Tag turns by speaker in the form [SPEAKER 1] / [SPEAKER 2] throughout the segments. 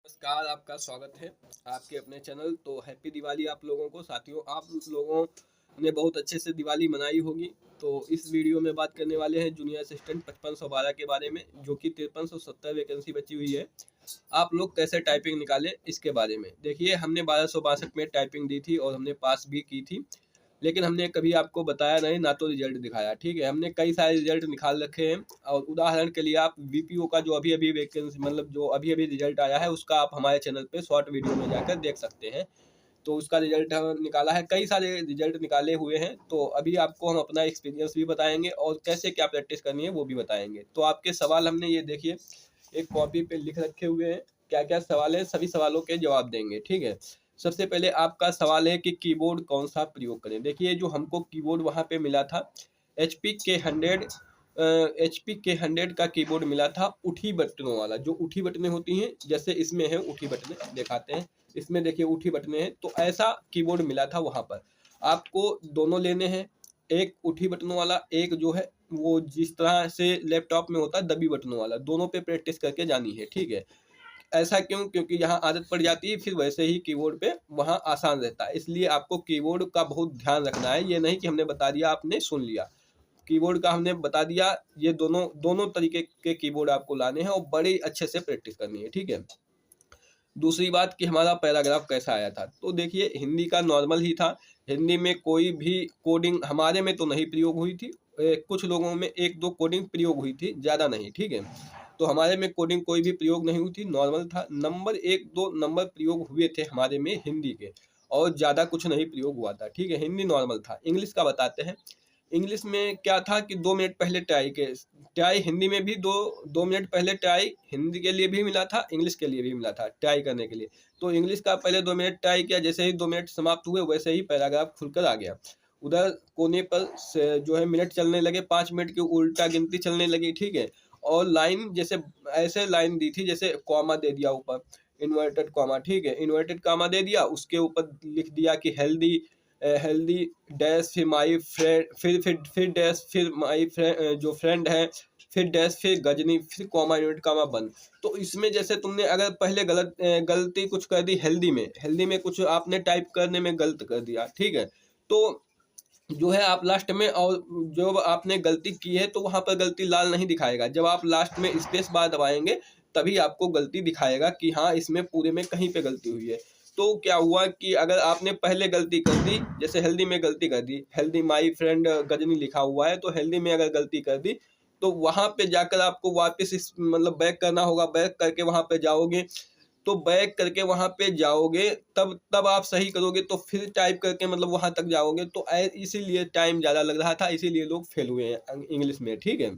[SPEAKER 1] नमस्कार, आपका स्वागत है आपके अपने चैनल। तो हैप्पी दिवाली आप लोगों को। साथियों, आप लोगों ने बहुत अच्छे से दिवाली मनाई होगी। तो इस वीडियो में बात करने वाले हैं जूनियर असिस्टेंट 5512 के बारे में, जो कि 5370 वैकेंसी बची हुई है। आप लोग कैसे टाइपिंग निकालें इसके बारे में देखिए। हमने 1262 में टाइपिंग दी थी और हमने पास भी की थी, लेकिन हमने कभी आपको बताया नहीं, ना तो रिजल्ट दिखाया। ठीक है, हमने कई सारे रिजल्ट निकाल रखे हैं। और उदाहरण के लिए आप वीपीओ का जो अभी अभी वैकेंसी मतलब जो अभी अभी रिजल्ट आया है, उसका आप हमारे चैनल पे शॉर्ट वीडियो में जाकर देख सकते हैं। तो उसका रिजल्ट निकाला है, कई सारे रिजल्ट निकाले हुए हैं। तो अभी आपको हम अपना एक्सपीरियंस भी बताएंगे और कैसे क्या प्रैक्टिस करनी है वो भी बताएंगे। तो आपके सवाल हमने ये देखिए एक कॉपी पे लिख रखे हुए हैं, क्या क्या सवाल है, सभी सवालों के जवाब देंगे। ठीक है, सबसे पहले आपका सवाल है कि कीबोर्ड कौन सा प्रयोग करें। देखिए, जो हमको कीबोर्ड वहाँ पे मिला था HP के 100 का कीबोर्ड मिला था, उठी बटनों वाला। जो उठी बटनें होती हैं, जैसे इसमें है उठी बटनें, दिखाते हैं। इसमें देखिए उठी बटनें हैं, तो ऐसा कीबोर्ड मिला था वहाँ पर। आपको दोनों लेने हैं, एक उठी बटनों वाला, एक जो है वो जिस तरह से लैपटॉप में होता है दबी बटनों वाला। दोनों पे प्रैक्टिस करके जानी है। ठीक है, ऐसा क्यों? क्योंकि यहाँ आदत पड़ जाती है, फिर वैसे ही कीबोर्ड पे वहाँ आसान रहता है। इसलिए आपको कीबोर्ड का बहुत ध्यान रखना है। ये नहीं कि हमने बता दिया आपने सुन लिया। कीबोर्ड का हमने बता दिया, ये दोनों दोनों तरीके के कीबोर्ड आपको लाने हैं और बड़े अच्छे से प्रैक्टिस करनी है। ठीक है, दूसरी बात कि हमारा पैराग्राफ कैसा आया था। तो देखिए, हिंदी का नॉर्मल ही था। हिंदी में कोई भी कोडिंग हमारे में तो नहीं प्रयोग हुई थी। कुछ लोगों में एक दो कोडिंग प्रयोग हुई थी, ज़्यादा नहीं। ठीक है, तो हमारे में कोडिंग कोई भी प्रयोग नहीं हुई थी, नॉर्मल था। नंबर एक दो नंबर प्रयोग हुए थे हमारे में हिंदी के, और ज़्यादा कुछ नहीं प्रयोग हुआ था। ठीक है, हिंदी नॉर्मल था। इंग्लिश का बताते हैं। इंग्लिश में क्या था कि 2 मिनट पहले ट्राई हिंदी में भी दो 2 मिनट पहले ट्राई हिंदी के लिए भी मिला था, इंग्लिश के लिए भी मिला था ट्राई करने के लिए। तो इंग्लिश का पहले 2 मिनट ट्राई किया, जैसे ही 2 मिनट समाप्त हुए वैसे ही पैराग्राफ खुलकर आ गया। उधर कोने पर जो है मिनट चलने लगे, 5 मिनट की उल्टा गिनती चलने लगी। ठीक है, और लाइन जैसे ऐसे लाइन दी थी, जैसे कॉमा दे दिया ऊपर, इन्वर्टेड कॉमा। ठीक है, इन्वर्टेड कॉमा दे दिया, उसके ऊपर लिख दिया कि हेल्दी हेल्दी डैश, फिर माई फ्रेंड, फिर डैश, फिर माई फ्रेंड जो फ्रेंड है, फिर डैश, फिर गजनी, फिर कॉमा यूनिट कॉमा बंद। तो इसमें जैसे तुमने अगर पहले गलती कुछ कर दी, हेल्दी में कुछ आपने टाइप करने में गलत कर दिया। ठीक है, तो जो है आप लास्ट में, और जो आपने गलती की है तो वहां पर गलती लाल नहीं दिखाएगा। जब आप लास्ट में स्पेस बार दबाएंगे तभी आपको गलती दिखाएगा कि हाँ, इसमें पूरे में कहीं पे गलती हुई है। तो क्या हुआ कि अगर आपने पहले गलती कर दी, जैसे हेल्दी में गलती कर दी, हेल्दी माई फ्रेंड गजनी लिखा हुआ है, तो हेल्दी में अगर गलती कर दी तो वहां पे जाकर आपको वापस मतलब बैक करना होगा। बैक करके वहां पे जाओगे, तो बैक करके वहां पे जाओगे, तब तब आप सही करोगे, तो फिर टाइप करके मतलब वहां तक जाओगे। तो इसीलिए टाइम ज़्यादा लग रहा था, इसीलिए लोग फेल हुए हैं इंग्लिश में। ठीक है,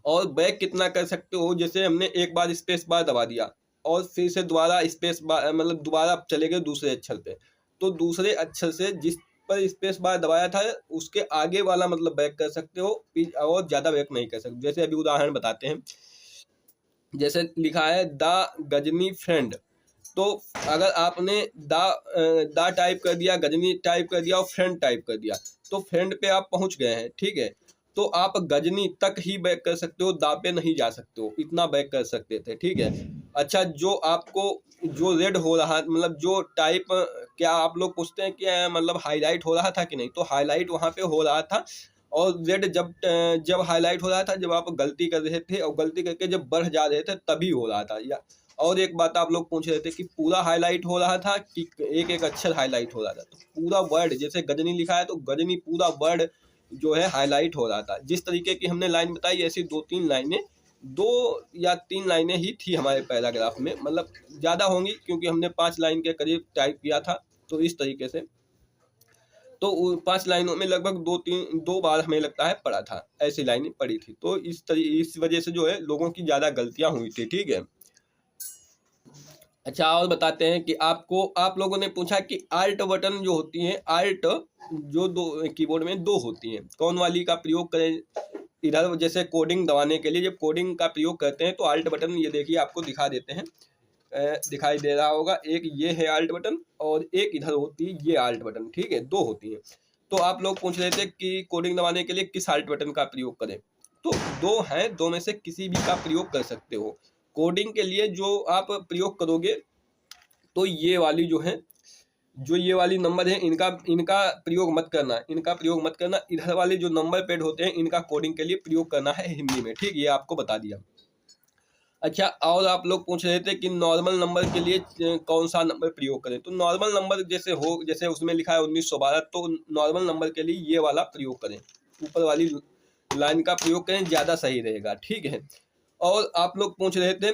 [SPEAKER 1] और बैक कितना कर सकते हो, जैसे हमने एक बार स्पेस बार दबा दिया और फिर से दोबारा स्पेस बार मतलब दोबारा चले गए दूसरे अक्षर पे, तो दूसरे अक्षर से जिस पर स्पेस बार दबाया था उसके आगे वाला मतलब बैक कर सकते हो, और ज़्यादा बैक नहीं कर सकते। जैसे अभी उदाहरण बताते हैं, जैसे लिखा है द गजनी फ्रेंड। तो अगर आपने दा टाइप कर दिया, गजनी टाइप कर दिया और फ्रेंड टाइप कर दिया, तो फ्रेंड पे आप पहुंच गए हैं। ठीक है, तो आप गजनी तक ही बैक कर सकते हो, दा पे नहीं जा सकते हो, इतना बैक कर सकते थे। ठीक है, अच्छा, जो आपको जो रेड हो रहा मतलब जो टाइप, क्या आप लोग पूछते हैं कि मतलब हाईलाइट हो रहा था कि नहीं, तो हाईलाइट वहाँ पे हो रहा था। और रेड जब जब हाईलाइट हो रहा था जब आप गलती कर रहे थे, और गलती करके जब बढ़ जा रहे थे तभी हो रहा था। या और एक बात आप लोग पूछ रहे थे कि पूरा हाईलाइट हो रहा था कि एक एक अक्षर हाईलाइट हो रहा था। तो पूरा वर्ड, जैसे गजनी लिखा है तो गजनी पूरा वर्ड जो है हाईलाइट हो रहा था। जिस तरीके की हमने लाइन बताई, ऐसी 2-3 लाइनें, 2 या 3 लाइनें ही थी हमारे पैराग्राफ में, मतलब ज़्यादा होंगी क्योंकि हमने 5 लाइन के करीब टाइप किया था। तो इस तरीके से, तो 5 लाइनों में लगभग 2 बार हमें लगता है पढ़ा था, ऐसी लाइनें पढ़ी थी। तो इस वजह से जो है लोगों की ज़्यादा गलतियाँ हुई थी। ठीक है, अच्छा, और बताते हैं कि आपको आप लोगों ने पूछा कि आल्ट बटन जो होती है, आल्ट जो दो कीबोर्ड में दो होती हैं, कौन वाली का प्रयोग करें। इधर जैसे कोडिंग दबाने के लिए जब कोडिंग का प्रयोग करते हैं तो आल्ट बटन, ये देखिए आपको दिखा देते हैं, दिखाई दे रहा होगा। एक ये है आल्ट बटन और एक इधर होती है ये आल्ट बटन। ठीक है, दो होती हैं। तो आप लोग पूछ रहे थे कि कोडिंग दबाने के लिए किस आल्ट बटन का प्रयोग करें। तो दो हैं, दो में से किसी भी का प्रयोग कर सकते हो। कोडिंग के लिए जो आप प्रयोग करोगे तो ये वाली जो है, जो ये वाली नंबर है, इनका इनका प्रयोग मत करना, इनका प्रयोग मत करना। इधर वाले जो नंबर पैड होते हैं इनका कोडिंग के लिए प्रयोग करना है हिंदी में, ठीक, ये आपको बता दिया। अच्छा, और आप लोग पूछ रहे थे कि नॉर्मल नंबर के लिए कौन सा नंबर प्रयोग करें। तो नॉर्मल नंबर जैसे उसमें लिखा है 1912, तो नॉर्मल नंबर के लिए ये वाला प्रयोग करें, ऊपर वाली लाइन का प्रयोग करें, ज़्यादा सही रहेगा, ठीक है। और आप लोग पूछ रहे थे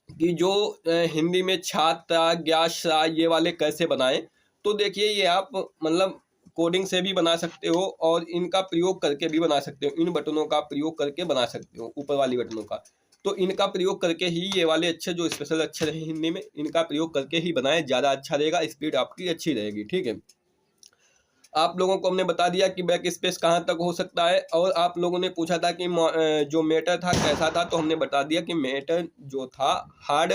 [SPEAKER 1] कि जो हिंदी में छात्रा, ज्ञासा, ये वाले कैसे बनाएं। तो देखिए, ये आप मतलब कोडिंग से भी बना सकते हो और इनका प्रयोग करके भी बना सकते हो, इन बटनों का प्रयोग करके बना सकते हो, ऊपर वाली बटनों का। तो इनका प्रयोग करके ही ये वाले अक्षर जो स्पेशल अक्षर है हिंदी में, इनका प्रयोग करके ही बनाएं, ज़्यादा अच्छा रहेगा, स्पीड आपकी अच्छी रहेगी, ठीक है। आप लोगों को हमने बता दिया कि बैक स्पेस कहाँ तक हो सकता है। और आप लोगों ने पूछा था कि जो मैटर था कैसा था, तो हमने बता दिया कि मैटर जो था हार्ड,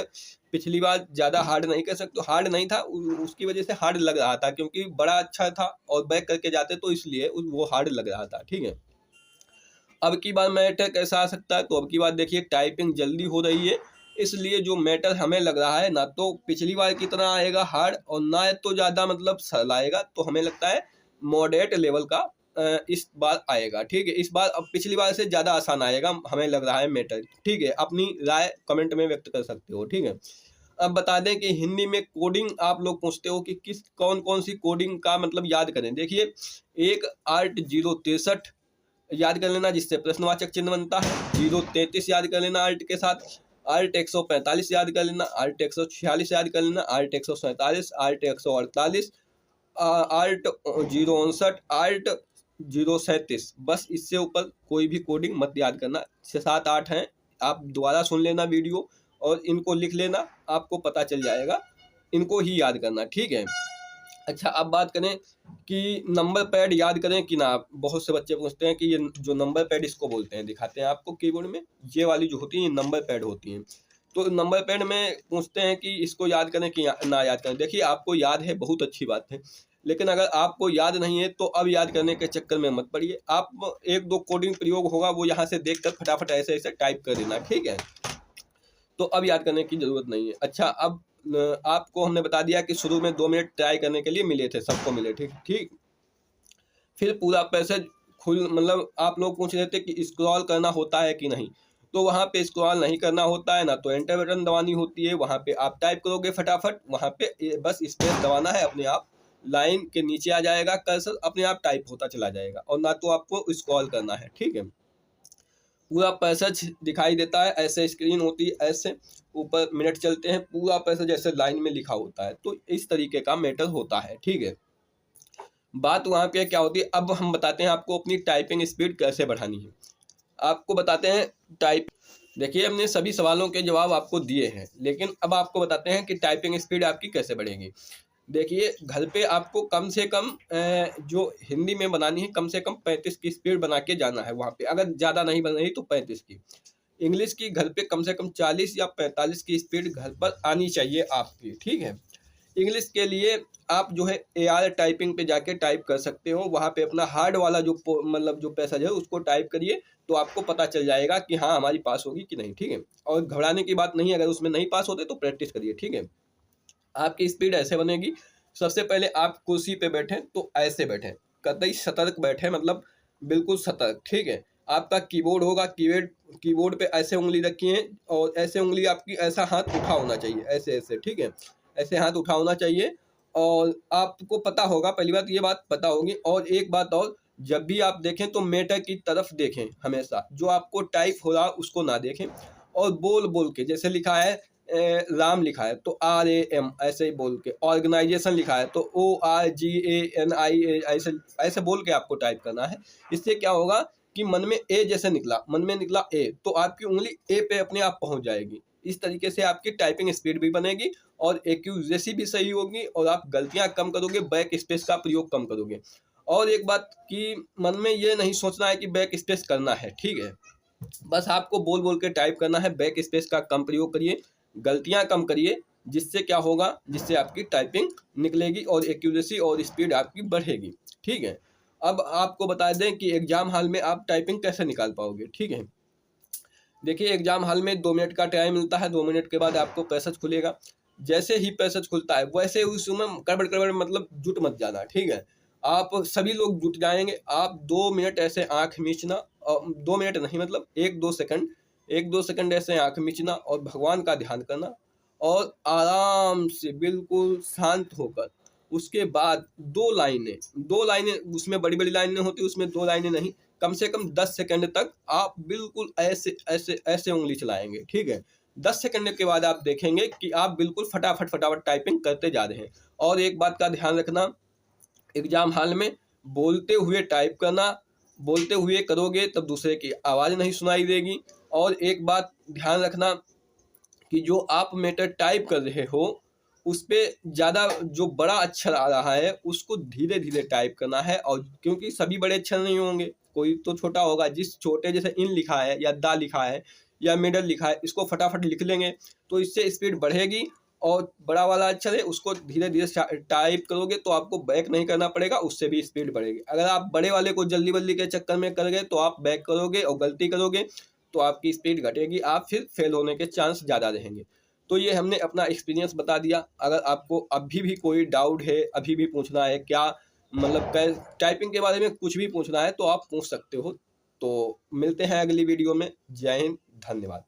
[SPEAKER 1] पिछली बार ज़्यादा हार्ड नहीं कह सकते, हार्ड नहीं था, उसकी वजह से हार्ड लग रहा था क्योंकि बड़ा अच्छा था और बैक करके जाते तो इसलिए वो हार्ड लग रहा था, ठीक है। अब की बार मैटर कैसा आ सकता है, तो अब की बार देखिए टाइपिंग जल्दी हो रही है, इसलिए जो मैटर हमें लग रहा है ना तो पिछली बार की तरह आएगा हार्ड और ना तो ज़्यादा मतलब सरल आएगा, तो हमें लगता है मॉडरेट लेवल का इस बार आएगा, ठीक है। इस बार अब पिछली बार से ज़्यादा आसान आएगा हमें लग रहा है मैटर, ठीक है। अपनी राय कमेंट में व्यक्त कर सकते हो, ठीक है। अब बता दें कि हिंदी में कोडिंग आप लोग पूछते हो कि कौन कौन सी कोडिंग का मतलब याद करें। देखिए, एक ALT 063 याद कर लेना, जिससे प्रश्नवाचक चिन्ह बनता है। 033 याद कर लेना ALT के साथ। ALT 145 याद कर लेना। ALT 146 याद कर लेना। ALT 147, ALT 148, ALT 059, ALT 037। बस इससे ऊपर कोई भी कोडिंग मत याद करना। 6, 7, 8 हैं, आप दोबारा सुन लेना वीडियो और इनको लिख लेना, आपको पता चल जाएगा। इनको ही याद करना, ठीक है। अच्छा, अब बात करें कि नंबर पैड याद करें कि ना। बहुत से बच्चे पूछते हैं कि ये जो नंबर पैड इसको बोलते हैं, दिखाते हैं आपको कीबोर्ड में, ये वाली जो होती है ये नंबर पैड होती हैं। तो नंबर पैड में पूछते हैं कि इसको याद करें कि ना याद करें। देखिए, आपको याद है, बहुत अच्छी बात है, लेकिन अगर आपको याद नहीं है तो अब याद करने के चक्कर में मत पड़िए। आप 1-2 कोडिंग प्रयोग होगा वो यहाँ से देख कर फटाफट ऐसे ऐसे टाइप कर देना, ठीक है। तो अब याद करने की ज़रूरत नहीं है। अच्छा, अब आपको हमने बता दिया कि शुरू में 2 मिनट ट्राई करने के लिए मिले थे, सबको मिले, ठीक ठीक। फिर पूरा पैसेज खुल मतलब आप लोग पूछ रहे थे कि स्क्रॉल करना होता है कि नहीं। तो वहाँ पे स्क्रॉल नहीं करना होता है ना, तो एंटर बटन दबानी होती है। वहाँ पे आप टाइप करोगे फटाफट, वहाँ पे बस स्पेस दबाना है, अपने आप लाइन के नीचे आ जाएगा कर्सर, अपने आप टाइप होता चला जाएगा, और ना तो आपको स्क्रॉल करना है, ठीक है। पूरा पैसेज दिखाई देता है, ऐसे स्क्रीन होती है, ऐसे ऊपर मिनट चलते हैं, पूरा पैसेज ऐसे लाइन में लिखा होता है। तो इस तरीके का मैटर होता है, ठीक है। बात वहाँ पे क्या होती है, अब हम बताते हैं आपको अपनी टाइपिंग स्पीड कैसे बढ़ानी है। आपको बताते हैं टाइप। देखिए, हमने सभी सवालों के जवाब आपको दिए हैं, लेकिन अब आपको बताते हैं कि टाइपिंग स्पीड आपकी कैसे बढ़ेगी। देखिए, घर पे आपको कम से कम जो हिंदी में बनानी है, कम से कम 35 की स्पीड बना के जाना है वहाँ पे। अगर ज़्यादा नहीं बन रही तो 35 की। इंग्लिश की घर पे कम से कम 40 या 45 की स्पीड घर पर आनी चाहिए आपकी, ठीक है। इंग्लिश के लिए आप जो है AR टाइपिंग पे जाके टाइप कर सकते हो। वहाँ पे अपना हार्ड वाला जो मतलब जो पैसेज है उसको टाइप करिए, तो आपको पता चल जाएगा कि हाँ हमारी पास होगी कि नहीं, ठीक है। और घबराने की बात नहीं है, अगर उसमें नहीं पास होते तो प्रैक्टिस करिए, ठीक है। आपकी स्पीड ऐसे बनेगी। सबसे पहले आप कुर्सी पे बैठें तो ऐसे बैठें, कतई सतर्क बैठें, मतलब बिल्कुल सतर्क, ठीक है। आपका कीबोर्ड होगा, कीबोर्ड पे ऐसे उंगली रखिए और ऐसे उंगली आपकी, ऐसा हाथ उठा होना चाहिए, ऐसे ऐसे, ठीक है। ऐसे हाथ उठा होना चाहिए। और आपको पता होगा, पहली बात ये बात पता होगी। और एक बात और, जब भी आप देखें तो मैटर की तरफ देखें हमेशा, जो आपको टाइप हो रहा उसको ना देखें। और बोल बोल के, जैसे लिखा है राम लिखा है तो RAM ऐसे ही बोल के, ऑर्गेनाइजेशन लिखा है तो ORGANI ऐसे ऐसे बोल के आपको टाइप करना है। इससे क्या होगा कि मन में ए जैसे निकला, मन में निकला ए, तो आपकी उंगली ए पे अपने आप पहुंच जाएगी। इस तरीके से आपकी टाइपिंग स्पीड भी बनेगी और एक्यूरेसी भी सही होगी और आप गलतियां कम करोगे, बैक स्पेस का प्रयोग कम करोगे। और एक बात कि मन में ये नहीं सोचना है कि बैक स्पेस करना है, ठीक है। बस आपको बोल बोल के टाइप करना है, बैक स्पेस का कम प्रयोग करिए, गलतियां कम करिए, जिससे क्या होगा, जिससे आपकी टाइपिंग निकलेगी और एक्यूरेसी और स्पीड आपकी बढ़ेगी, ठीक है। अब आपको बता दें कि एग्जाम हॉल में आप टाइपिंग कैसे निकाल पाओगे, ठीक है। देखिए एग्जाम हॉल में 2 मिनट का टाइम मिलता है, 2 मिनट के बाद आपको पैसेज खुलेगा। जैसे ही पैसेज खुलता है वैसे उसमें गड़बड़ गड़बड़ मतलब जुट मत जाना, ठीक है। आप सभी लोग जुट जाएंगे, आप 2 मिनट ऐसे आंख मीचना, और 2 मिनट नहीं मतलब 1-2 सेकंड, 1-2 सेकंड ऐसे आंख मीचना और भगवान का ध्यान करना, और आराम से बिल्कुल शांत होकर उसके बाद 2 लाइनें उसमें बड़ी बड़ी लाइनें होती, उसमें 2 लाइनें नहीं, कम से कम 10 सेकंड तक आप बिल्कुल ऐसे ऐसे ऐसे उंगली चलाएंगे, ठीक है। 10 सेकंड के बाद आप देखेंगे कि आप बिल्कुल फटाफट फटाफट टाइपिंग करते जा रहे हैं। और एक बात का ध्यान रखना, एग्जाम हॉल में बोलते हुए टाइप करना, बोलते हुए करोगे तब दूसरे की आवाज़ नहीं सुनाई देगी। और एक बात ध्यान रखना कि जो आप मैटर टाइप कर रहे हो उस पे ज़्यादा जो बड़ा अक्षर आ रहा है उसको धीरे धीरे टाइप करना है, और क्योंकि सभी बड़े अक्षर नहीं होंगे, कोई तो छोटा होगा। जिस छोटे जैसे इन लिखा है या दा लिखा है या मिडल लिखा है, इसको फटाफट लिख लेंगे तो इससे स्पीड बढ़ेगी। और बड़ा वाला अक्षर है उसको धीरे धीरे टाइप करोगे तो आपको बैक नहीं करना पड़ेगा, उससे भी स्पीड बढ़ेगी। अगर आप बड़े वाले को जल्दी बल्दी के चक्कर में कर गए तो आप बैक करोगे और गलती करोगे तो आपकी स्पीड घटेगी, आप फिर फेल होने के चांस ज़्यादा रहेंगे। तो ये हमने अपना एक्सपीरियंस बता दिया। अगर आपको अभी भी कोई डाउट है, अभी भी पूछना है क्या मतलब टाइपिंग के बारे में कुछ भी पूछना है तो आप पूछ सकते हो। तो मिलते हैं अगली वीडियो में। जय हिंद, धन्यवाद।